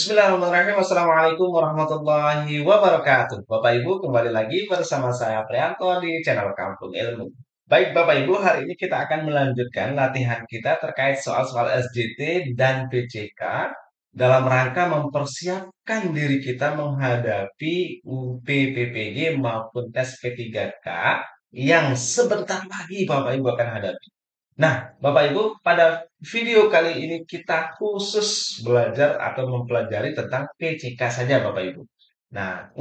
Bismillahirrahmanirrahim. Assalamualaikum warahmatullahi wabarakatuh. Bapak Ibu, kembali lagi bersama saya Prianto di channel Kampung Ilmu. Baik Bapak Ibu, hari ini kita akan melanjutkan latihan kita terkait soal-soal SJT dan PCK dalam rangka mempersiapkan diri kita menghadapi UPPPG maupun tes P3K yang sebentar lagi Bapak Ibu akan hadapi. Nah, Bapak Ibu, pada video kali ini kita khusus belajar atau mempelajari tentang PCK saja, Bapak Ibu. Nah,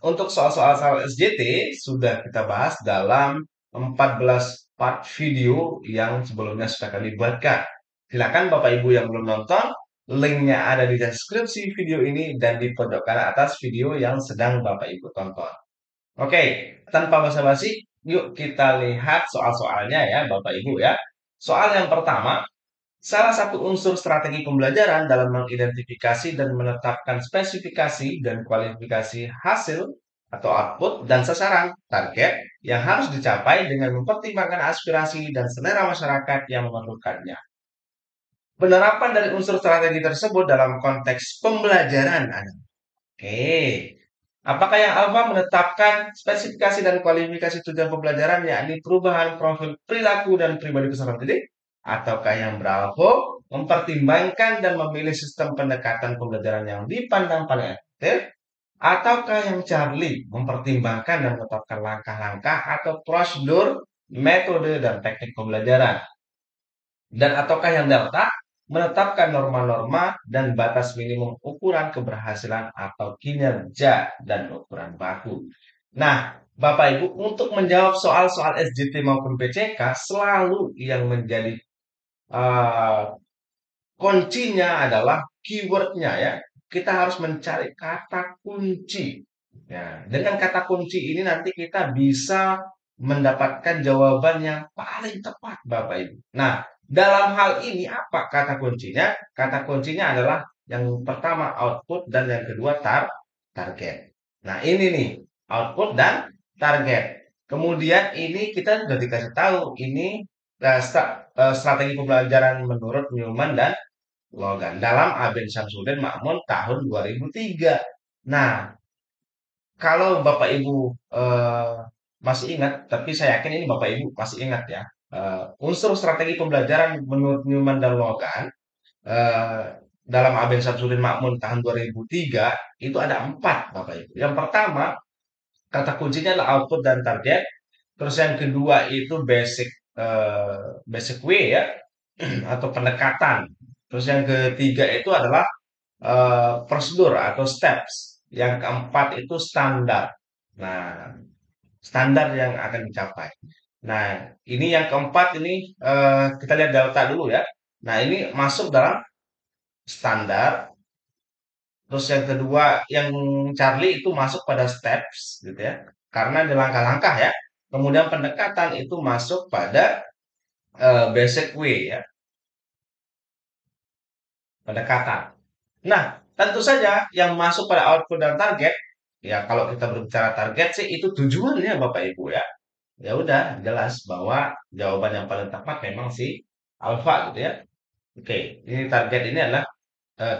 untuk soal-soal SJT sudah kita bahas dalam 14 part video yang sebelumnya sudah kami buatkan. Silakan Bapak Ibu yang belum nonton, linknya ada di deskripsi video ini dan di pojok kanan atas video yang sedang Bapak Ibu tonton. Oke, tanpa basa-basi, yuk kita lihat soal-soalnya ya, Bapak Ibu ya. Soal yang pertama, salah satu unsur strategi pembelajaran dalam mengidentifikasi dan menetapkan spesifikasi dan kualifikasi hasil atau output dan sasaran target yang harus dicapai dengan mempertimbangkan aspirasi dan selera masyarakat yang memerlukannya. Penerapan dari unsur strategi tersebut dalam konteks pembelajaran adalah oke. Apakah yang alfa menetapkan spesifikasi dan kualifikasi tujuan pembelajaran, yakni perubahan profil perilaku dan pribadi peserta didik? Ataukah yang beralfa mempertimbangkan dan memilih sistem pendekatan pembelajaran yang dipandang paling efektif? Ataukah yang Charlie mempertimbangkan dan menetapkan langkah-langkah atau prosedur, metode, dan teknik pembelajaran? Dan ataukah yang delta menetapkan norma-norma dan batas minimum ukuran keberhasilan atau kinerja dan ukuran baku. Nah, Bapak Ibu, untuk menjawab soal-soal SJT maupun PCK, selalu yang menjadi uh, kuncinya adalah keywordnya ya. Kita harus mencari kata kunci. Ya, dengan kata kunci ini nanti kita bisa mendapatkan jawaban yang paling tepat, Bapak Ibu. Nah, dalam hal ini apa kata kuncinya? Kata kuncinya adalah yang pertama output dan yang kedua target. Nah, ini nih, output dan target. Kemudian ini kita sudah dikasih tahu ini strategi pembelajaran menurut Newman dan Logan dalam Aben Syamsuddin Ma'mun tahun 2003. Nah, kalau Bapak Ibu masih ingat, tapi saya yakin ini Bapak Ibu masih ingat ya, unsur strategi pembelajaran menurut Newman dan Logan eh, dalam Aben Syamsuddin Ma'mun tahun 2003 itu ada 4 Bapak Ibu. Yang pertama, kata kuncinya adalah output dan target. Terus yang kedua itu basic way ya, atau pendekatan. Terus yang ketiga itu adalah prosedur atau steps. Yang keempat itu standar. Nah, standar yang akan dicapai. Nah, ini yang keempat ini kita lihat delta dulu ya. Nah, ini masuk dalam standar. Terus yang kedua, yang Charlie itu masuk pada steps gitu ya. Karena ada langkah-langkah ya. Kemudian pendekatan itu masuk pada basic way ya, pendekatan. Nah, tentu saja yang masuk pada output dan target, ya kalau kita berbicara target sih itu tujuannya Bapak Ibu ya. Ya udah jelas bahwa jawaban yang paling tepat memang si alfa gitu ya. Oke, ini target ini adalah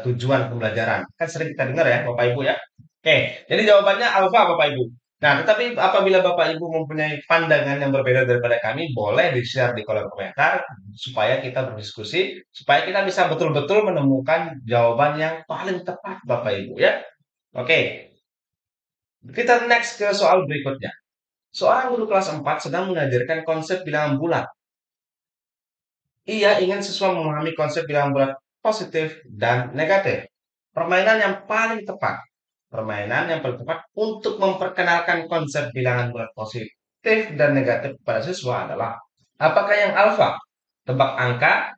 tujuan pembelajaran. Kan sering kita dengar ya Bapak Ibu ya. Oke, jadi jawabannya alfa Bapak Ibu. Nah, tetapi apabila Bapak Ibu mempunyai pandangan yang berbeda daripada kami, boleh di-share di kolom komentar supaya kita berdiskusi, supaya kita bisa betul-betul menemukan jawaban yang paling tepat Bapak Ibu ya. Oke, kita next ke soal berikutnya. Seorang guru kelas 4 sedang mengajarkan konsep bilangan bulat. Ia ingin siswa memahami konsep bilangan bulat positif dan negatif. Permainan yang paling tepat. Permainan yang paling tepat untuk memperkenalkan konsep bilangan bulat positif dan negatif kepada siswa adalah apakah yang alfa, tebak angka,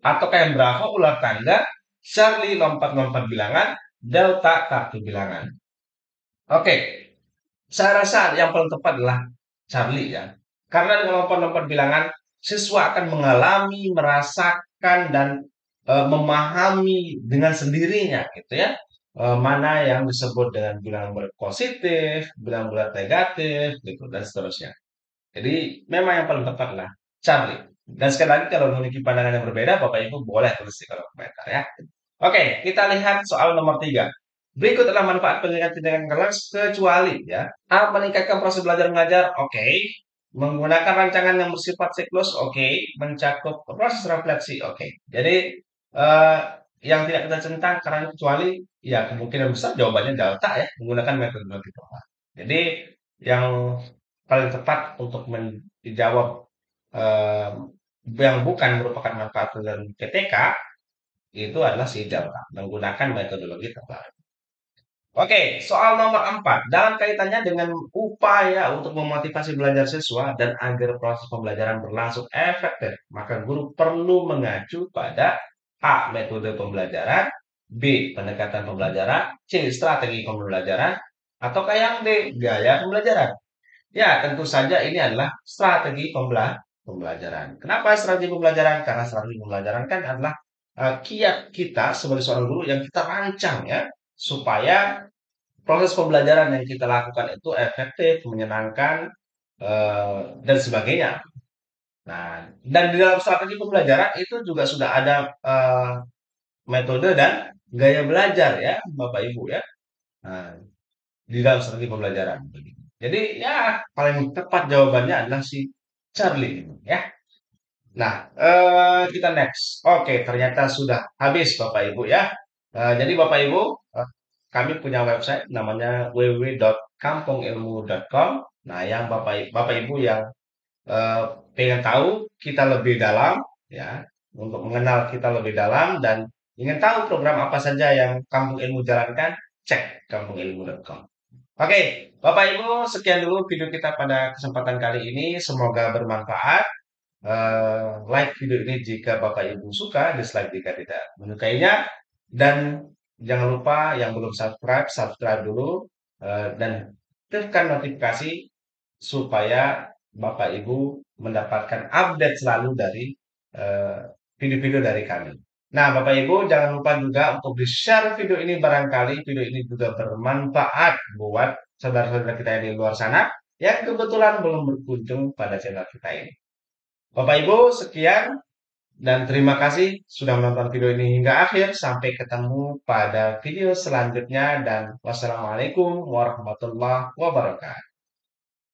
ataukah yang berapa ular tangga, Charlie lompat-lompat bilangan, delta kartu bilangan. Oke, saya rasa yang paling tepat adalah Charlie ya. Karena dengan lompat-lompat bilangan, siswa akan mengalami, merasakan, dan memahami dengan sendirinya gitu ya. Mana yang disebut dengan bilangan bulat positif, bilangan bulat negatif, gitu, dan seterusnya. Jadi memang yang paling tepat adalah Charlie. Dan sekali lagi kalau memiliki pandangan yang berbeda, Bapak Ibu boleh tulis di kolom komentar ya. Oke, kita lihat soal nomor 3. Berikut adalah manfaat pendidikan tindakan kelas kecuali ya. A. Meningkatkan proses belajar mengajar. Oke. Menggunakan rancangan yang bersifat siklus. Oke. Mencakup proses refleksi. Oke. Jadi eh, yang tidak kita centang karena kecuali ya kemungkinan besar jawabannya delta ya menggunakan metodologi tepat. Jadi yang paling tepat untuk menjawab eh, yang bukan merupakan manfaat dari PTK itu adalah si delta menggunakan metodologi terbaru. Oke, soal nomor 4. Dalam kaitannya dengan upaya untuk memotivasi belajar siswa dan agar proses pembelajaran berlangsung efektif, maka guru perlu mengacu pada A. Metode pembelajaran, B. Pendekatan pembelajaran, C. Strategi pembelajaran, atau yang D. Gaya pembelajaran. Ya, tentu saja ini adalah strategi pembelajaran. Kenapa strategi pembelajaran? Karena strategi pembelajaran kan adalah kiat kita sebagai seorang guru yang kita rancang ya, supaya proses pembelajaran yang kita lakukan itu efektif, menyenangkan, dan sebagainya. Nah, dan di dalam strategi pembelajaran itu juga sudah ada metode dan gaya belajar ya, Bapak Ibu ya. Nah, di dalam strategi pembelajaran. Jadi ya paling tepat jawabannya adalah si Charlie ini ya. Nah, kita next. Oke, ternyata sudah habis Bapak Ibu ya. Jadi Bapak Ibu, kami punya website namanya www.kampungilmu.com. Nah, yang Bapak Ibu yang eh, pengen tahu kita lebih dalam ya, untuk mengenal kita lebih dalam dan ingin tahu program apa saja yang Kampung Ilmu jalankan, cek kampungilmu.com. Oke, Bapak Ibu, sekian dulu video kita pada kesempatan kali ini. Semoga bermanfaat. Like video ini jika Bapak Ibu suka, dislike jika tidak menyukainya. Dan jangan lupa yang belum subscribe, subscribe dulu. Dan aktifkan notifikasi supaya Bapak Ibu mendapatkan update selalu dari eh, video-video dari kami. Nah, Bapak Ibu jangan lupa juga untuk di-share video ini barangkali video ini juga bermanfaat buat saudara-saudara kita yang di luar sana yang kebetulan belum berkunjung pada channel kita ini. Bapak Ibu, sekian dan terima kasih sudah menonton video ini hingga akhir. Sampai ketemu pada video selanjutnya dan wassalamualaikum warahmatullahi wabarakatuh.